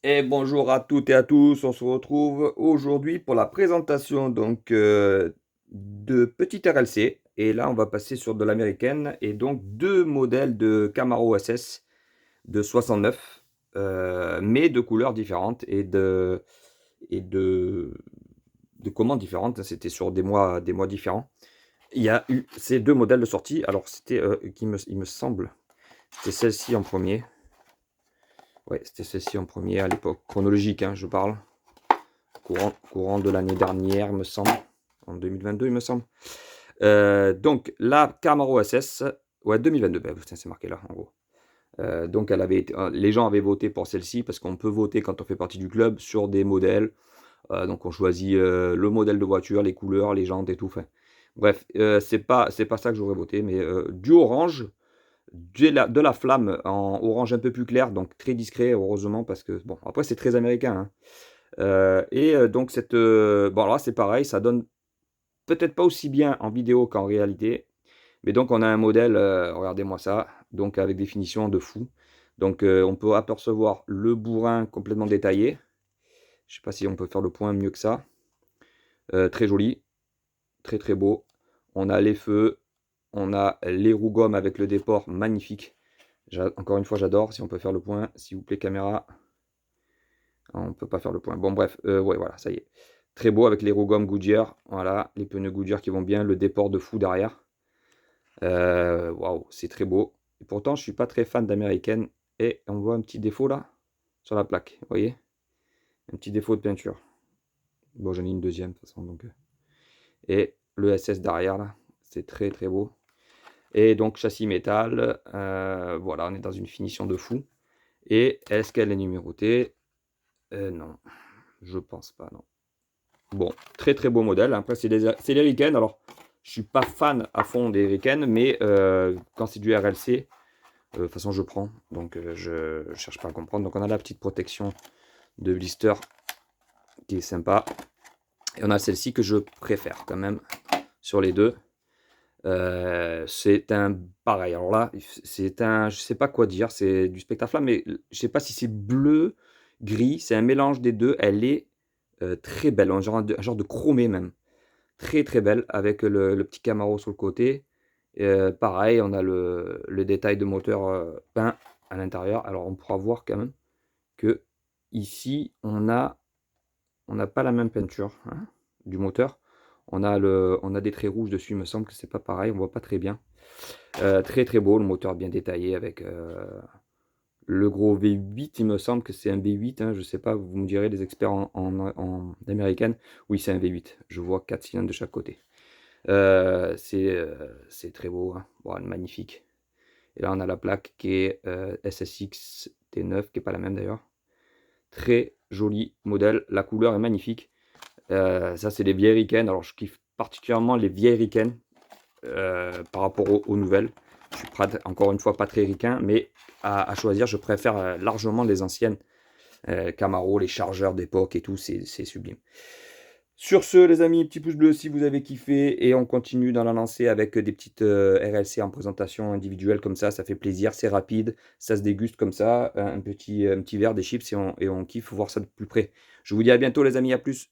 Et bonjour à toutes et à tous, on se retrouve aujourd'hui pour la présentation de petites RLC. Et là, on va passer sur de l'américaine et donc deux modèles de Camaro SS de 69, mais de couleurs différentes et de commandes différentes. C'était sur des mois différents. Il y a eu ces deux modèles de sortie. Alors, il me semble, c'était celle-ci en premier. Ouais, c'était celle-ci en premier à l'époque chronologique, hein, je parle. Courant de l'année dernière, me semble. En 2022, il me semble. Donc, la Camaro SS, ouais, 2022, bah, putain, c'est marqué là, en gros. Donc, les gens avaient voté pour celle-ci parce qu'on peut voter quand on fait partie du club sur des modèles. Donc, on choisit le modèle de voiture, les couleurs, les jantes et tout. Enfin, bref, c'est pas ça que j'aurais voté, mais du orange, de la flamme en orange un peu plus clair, donc très discret, heureusement, parce que, bon, après, c'est très américain, hein. Donc bon là c'est pareil, ça donne peut-être pas aussi bien en vidéo qu'en réalité, mais donc on a un modèle, regardez-moi ça, donc avec des finitions de fou. Donc on peut apercevoir le bourrin complètement détaillé. Je sais pas si on peut faire le point mieux que ça. Très joli, très, très beau. On a les feux, on a les roues gomme avec le déport magnifique. Encore une fois, j'adore. Si on peut faire le point, s'il vous plaît caméra. On peut pas faire le point. Bon bref, ouais voilà, ça y est. Très beau avec les roues gomme Goodyear, voilà, les pneus Goodyear qui vont bien, le déport de fou derrière. Waouh, c'est très beau. Et pourtant, je suis pas très fan d'américaine. Et on voit un petit défaut là, sur la plaque, vous voyez? Un petit défaut de peinture. Bon, j'en ai une deuxième de toute façon, donc. Et le SS derrière là, c'est très très beau. Et donc châssis métal, voilà, on est dans une finition de fou. Et est-ce qu'elle est numérotée? Non, je pense pas, non. Bon, très très beau modèle. Après, c'est les Riken. Alors, je suis pas fan à fond des Riken, mais quand c'est du RLC, de toute façon, je prends. Donc, je cherche pas à comprendre. Donc, on a la petite protection de blister qui est sympa. Et on a celle-ci que je préfère quand même sur les deux. C'est un pareil. Alors là, c'est un, je sais pas quoi dire. C'est du Spectaflamme, mais je sais pas si c'est bleu, gris. C'est un mélange des deux. Elle est très belle, un genre de chromé même. Très très belle avec le petit Camaro sur le côté. Pareil, on a le détail de moteur peint à l'intérieur. Alors on pourra voir quand même que ici on n'a pas la même peinture, hein, du moteur. On a des traits rouges dessus, il me semble que c'est pas pareil, on voit pas très bien. Très très beau, le moteur bien détaillé avec le gros V8, il me semble que c'est un V8, hein, je sais pas, vous me direz les experts en américaine. Oui, c'est un V8, je vois 4 cylindres de chaque côté. C'est très beau, hein. Bon, magnifique. Et là, on a la plaque qui est SSX T9, qui n'est pas la même d'ailleurs. Très joli modèle. La couleur est magnifique. Ça, c'est des vieilles Riken. Alors, je kiffe particulièrement les vieilles Riken par rapport aux nouvelles. Je suis encore une fois pas très ricain, mais à choisir, je préfère largement les anciennes Camaro, les chargeurs d'époque et tout, c'est sublime. Sur ce, les amis, petit pouce bleu si vous avez kiffé et on continue dans la lancée avec des petites RLC en présentation individuelle comme ça fait plaisir, c'est rapide, ça se déguste comme ça, un petit verre, des chips et on kiffe voir ça de plus près. Je vous dis à bientôt les amis, à plus.